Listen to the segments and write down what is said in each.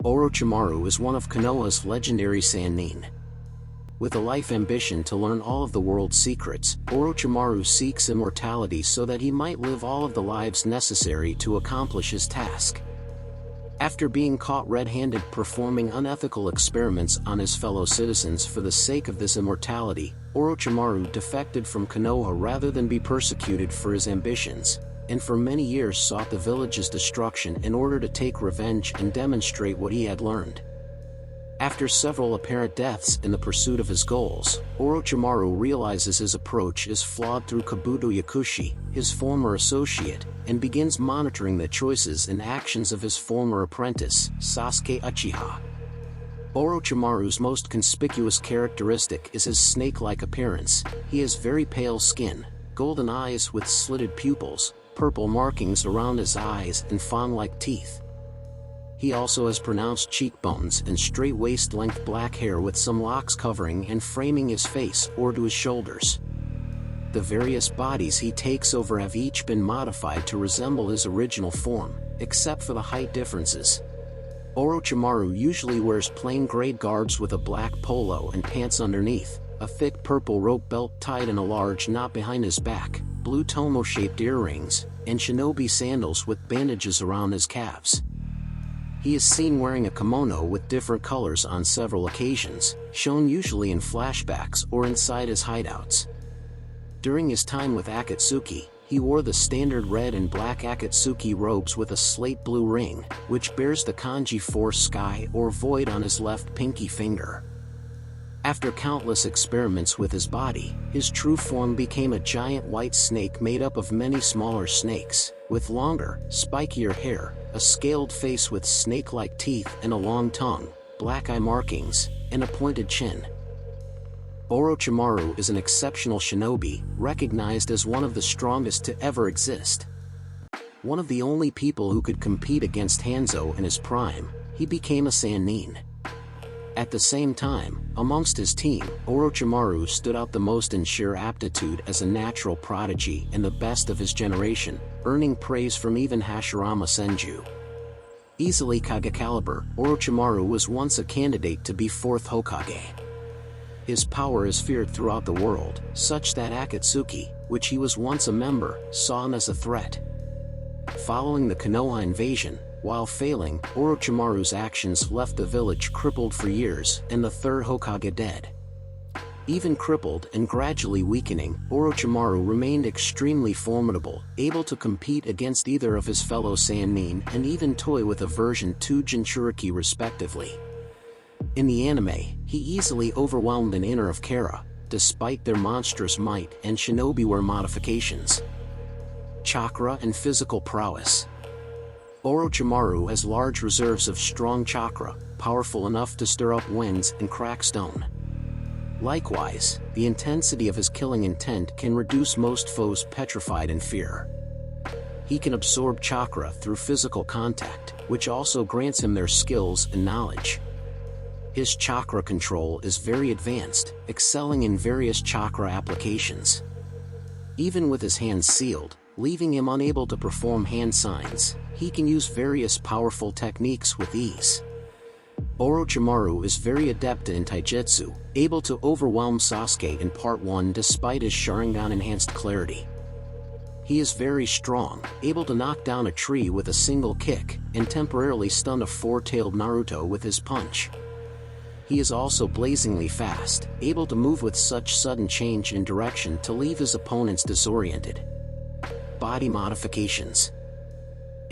Orochimaru is one of Konoha's legendary Sannin. With a life ambition to learn all of the world's secrets, Orochimaru seeks immortality so that he might live all of the lives necessary to accomplish his task. After being caught red-handed performing unethical experiments on his fellow citizens for the sake of this immortality, Orochimaru defected from Konoha rather than be persecuted for his ambitions, and for many years sought the village's destruction in order to take revenge and demonstrate what he had learned. After several apparent deaths in the pursuit of his goals, Orochimaru realizes his approach is flawed through Kabuto Yakushi, his former associate, and begins monitoring the choices and actions of his former apprentice, Sasuke Uchiha. Orochimaru's most conspicuous characteristic is his snake-like appearance. He has very pale skin, golden eyes with slitted pupils, purple markings around his eyes and fawn-like teeth. He also has pronounced cheekbones and straight waist-length black hair with some locks covering and framing his face or to his shoulders. The various bodies he takes over have each been modified to resemble his original form, except for the height differences. Orochimaru usually wears plain gray garbs with a black polo and pants underneath, a thick purple rope belt tied in a large knot behind his back, blue tomo-shaped earrings, and shinobi sandals with bandages around his calves. He is seen wearing a kimono with different colors on several occasions, shown usually in flashbacks or inside his hideouts. During his time with Akatsuki, he wore the standard red and black Akatsuki robes with a slate blue ring, which bears the kanji for sky or void on his left pinky finger. After countless experiments with his body, his true form became a giant white snake made up of many smaller snakes, with longer, spikier hair, a scaled face with snake-like teeth and a long tongue, black eye markings, and a pointed chin. Orochimaru is an exceptional shinobi, recognized as one of the strongest to ever exist. One of the only people who could compete against Hanzo in his prime, he became a Sannin. At the same time, amongst his team, Orochimaru stood out the most in sheer aptitude as a natural prodigy and the best of his generation, earning praise from even Hashirama Senju. Easily Kage caliber, Orochimaru was once a candidate to be 4th Hokage. His power is feared throughout the world, such that Akatsuki, which he was once a member, saw him as a threat. Following the Konoha invasion, while failing, Orochimaru's actions left the village crippled for years and the 3rd Hokage dead. Even crippled and gradually weakening, Orochimaru remained extremely formidable, able to compete against either of his fellow Sannin and even toy with a version 2 Jinchuriki respectively. In the anime, he easily overwhelmed an inner of Kara, despite their monstrous might and shinobi-ware modifications. Chakra and physical prowess. Orochimaru has large reserves of strong chakra, powerful enough to stir up winds and crack stone. Likewise, the intensity of his killing intent can reduce most foes petrified in fear. He can absorb chakra through physical contact, which also grants him their skills and knowledge. His chakra control is very advanced, excelling in various chakra applications. Even with his hands sealed, leaving him unable to perform hand signs, he can use various powerful techniques with ease. Orochimaru is very adept in taijutsu, able to overwhelm Sasuke in Part 1 despite his Sharingan-enhanced clarity. He is very strong, able to knock down a tree with a single kick, and temporarily stun a 4-tailed Naruto with his punch. He is also blazingly fast, able to move with such sudden change in direction to leave his opponents disoriented. Body modifications.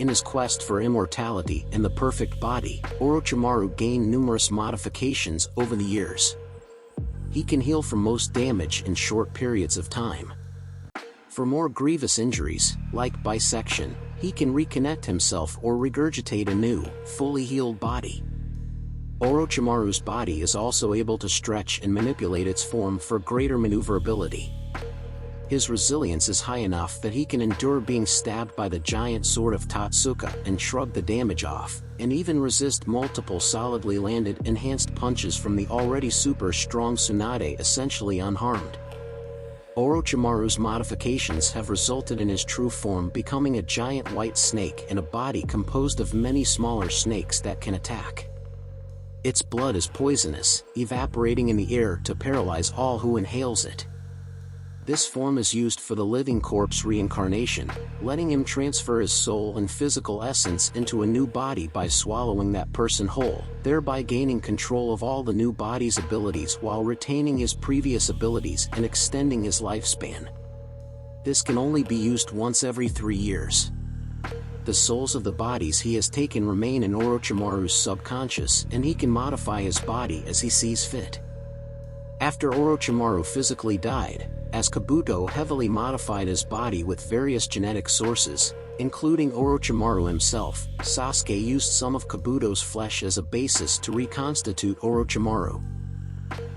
In his quest for immortality and the perfect body, Orochimaru gained numerous modifications over the years. He can heal from most damage in short periods of time. For more grievous injuries, like bisection, he can reconnect himself or regurgitate a new, fully healed body. Orochimaru's body is also able to stretch and manipulate its form for greater maneuverability. His resilience is high enough that he can endure being stabbed by the giant sword of Totsuka and shrug the damage off, and even resist multiple solidly landed enhanced punches from the already super strong Tsunade essentially unharmed. Orochimaru's modifications have resulted in his true form becoming a giant white snake and a body composed of many smaller snakes that can attack. Its blood is poisonous, evaporating in the air to paralyze all who inhales it. This form is used for the living corpse reincarnation, letting him transfer his soul and physical essence into a new body by swallowing that person whole, thereby gaining control of all the new body's abilities while retaining his previous abilities and extending his lifespan. This can only be used once every 3 years. The souls of the bodies he has taken remain in Orochimaru's subconscious, and he can modify his body as he sees fit. After Orochimaru physically died, as Kabuto heavily modified his body with various genetic sources, including Orochimaru himself, Sasuke used some of Kabuto's flesh as a basis to reconstitute Orochimaru.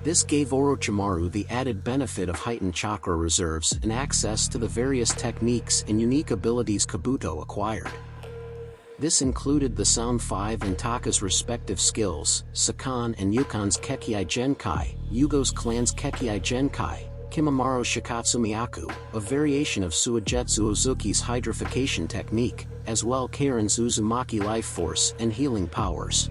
This gave Orochimaru the added benefit of heightened chakra reserves and access to the various techniques and unique abilities Kabuto acquired. This included the Sound 5 and Taka's respective skills, Sakan and Yukon's Kekkei Genkai, Yugo's clan's Kekkei Genkai, Kimimaro Shikatsumiyaku, a variation of Suigetsu Ozuki's hydrification technique, as well Karen's Uzumaki life force and healing powers.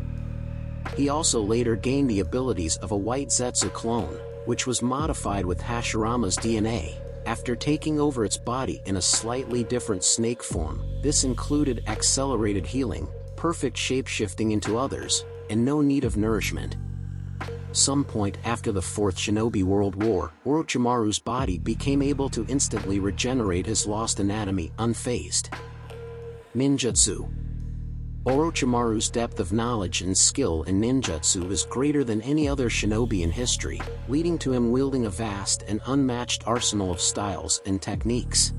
He also later gained the abilities of a White Zetsu clone, which was modified with Hashirama's DNA. After taking over its body in a slightly different snake form, this included accelerated healing, perfect shape-shifting into others, and no need of nourishment. Some point after the Fourth Shinobi World War, Orochimaru's body became able to instantly regenerate his lost anatomy unfazed. Ninjutsu. Orochimaru's depth of knowledge and skill in ninjutsu is greater than any other shinobi in history, leading to him wielding a vast and unmatched arsenal of styles and techniques.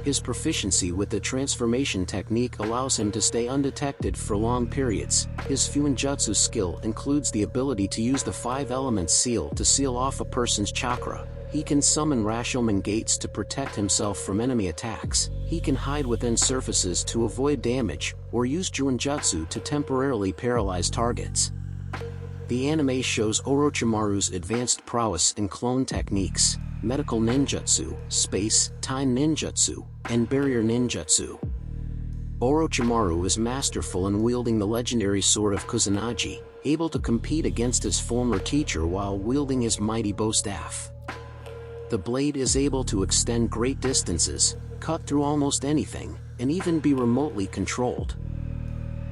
His proficiency with the transformation technique allows him to stay undetected for long periods. His Fuinjutsu skill includes the ability to use the 5-element seal to seal off a person's chakra. He can summon Rashomon gates to protect himself from enemy attacks. He can hide within surfaces to avoid damage, or use Juinjutsu to temporarily paralyze targets. The anime shows Orochimaru's advanced prowess in clone techniques, medical ninjutsu, space, time ninjutsu, and barrier ninjutsu. Orochimaru is masterful in wielding the legendary sword of Kusanagi, able to compete against his former teacher while wielding his mighty bow staff. The blade is able to extend great distances, cut through almost anything, and even be remotely controlled.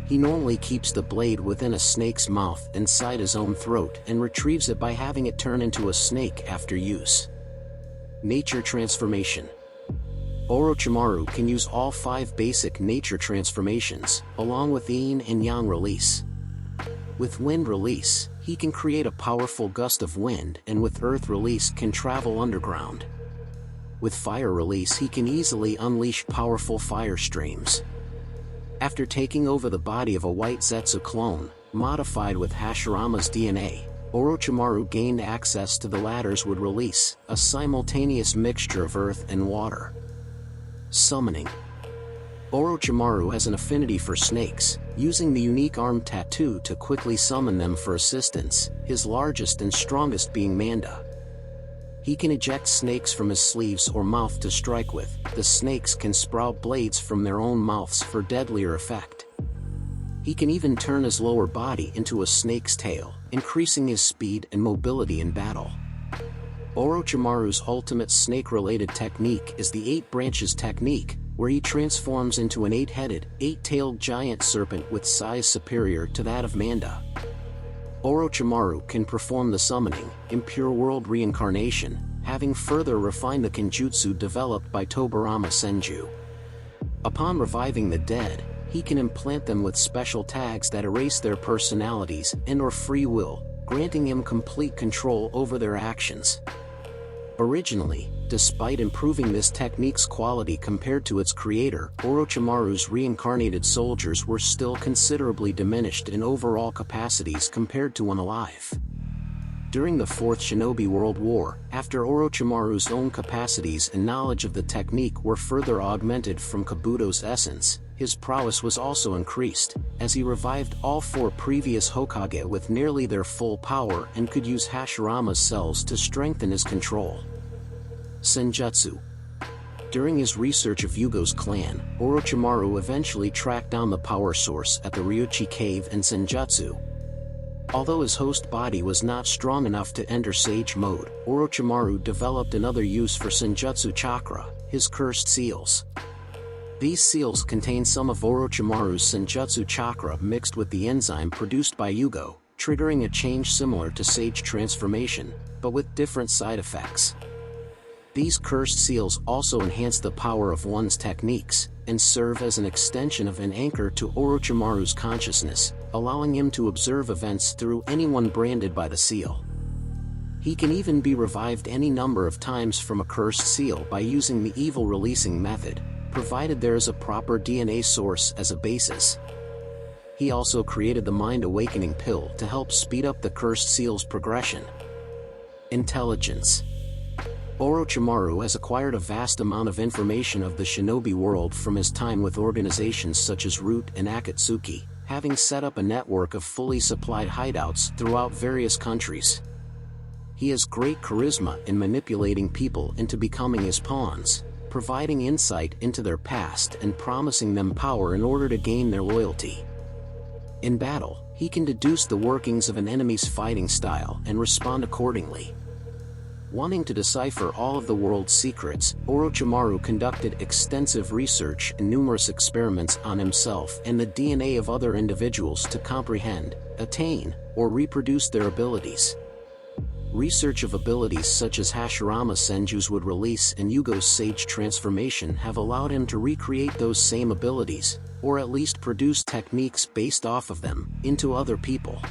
He normally keeps the blade within a snake's mouth inside his own throat and retrieves it by having it turn into a snake after use. Nature transformation. Orochimaru can use all 5 basic nature transformations, along with yin and yang release. With wind release, he can create a powerful gust of wind, and with earth release can travel underground. With fire release he can easily unleash powerful fire streams. After taking over the body of a White Zetsu clone, modified with Hashirama's DNA, Orochimaru gained access to the latter's wood release, a simultaneous mixture of earth and water. Summoning. Orochimaru has an affinity for snakes, using the unique arm tattoo to quickly summon them for assistance, his largest and strongest being Manda. He can eject snakes from his sleeves or mouth to strike with. The snakes can sprout blades from their own mouths for deadlier effect. He can even turn his lower body into a snake's tail, increasing his speed and mobility in battle. Orochimaru's ultimate snake-related technique is the 8 branches technique, where he transforms into an 8-headed, 8-tailed giant serpent with size superior to that of Manda. Orochimaru can perform the summoning, impure world reincarnation, having further refined the kenjutsu developed by Tobirama Senju. Upon reviving the dead, he can implant them with special tags that erase their personalities and/or free will, granting him complete control over their actions. Originally, despite improving this technique's quality compared to its creator, Orochimaru's reincarnated soldiers were still considerably diminished in overall capacities compared to when alive. During the Fourth Shinobi World War, after Orochimaru's own capacities and knowledge of the technique were further augmented from Kabuto's essence, his prowess was also increased, as he revived all 4 previous Hokage with nearly their full power and could use Hashirama's cells to strengthen his control. Senjutsu. During his research of Yugo's clan, Orochimaru eventually tracked down the power source at the Ryuchi Cave in Senjutsu. Although his host body was not strong enough to enter Sage mode, Orochimaru developed another use for Senjutsu chakra, his cursed seals. These seals contain some of Orochimaru's Senjutsu chakra mixed with the enzyme produced by Yugo, triggering a change similar to Sage transformation, but with different side effects. These cursed seals also enhance the power of one's techniques, and serve as an extension of an anchor to Orochimaru's consciousness, allowing him to observe events through anyone branded by the seal. He can even be revived any number of times from a cursed seal by using the evil releasing method, provided there is a proper DNA source as a basis. He also created the Mind Awakening Pill to help speed up the cursed seal's progression. Intelligence. Orochimaru has acquired a vast amount of information of the shinobi world from his time with organizations such as Root and Akatsuki, having set up a network of fully supplied hideouts throughout various countries. He has great charisma in manipulating people into becoming his pawns, providing insight into their past and promising them power in order to gain their loyalty. In battle, he can deduce the workings of an enemy's fighting style and respond accordingly. Wanting to decipher all of the world's secrets, Orochimaru conducted extensive research and numerous experiments on himself and the DNA of other individuals to comprehend, attain, or reproduce their abilities. Research of abilities such as Hashirama Senju's would release and Yugo's Sage transformation have allowed him to recreate those same abilities, or at least produce techniques based off of them, into other people.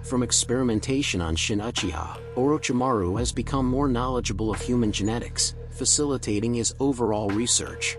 From experimentation on Shin Uchiha, Orochimaru has become more knowledgeable of human genetics, facilitating his overall research.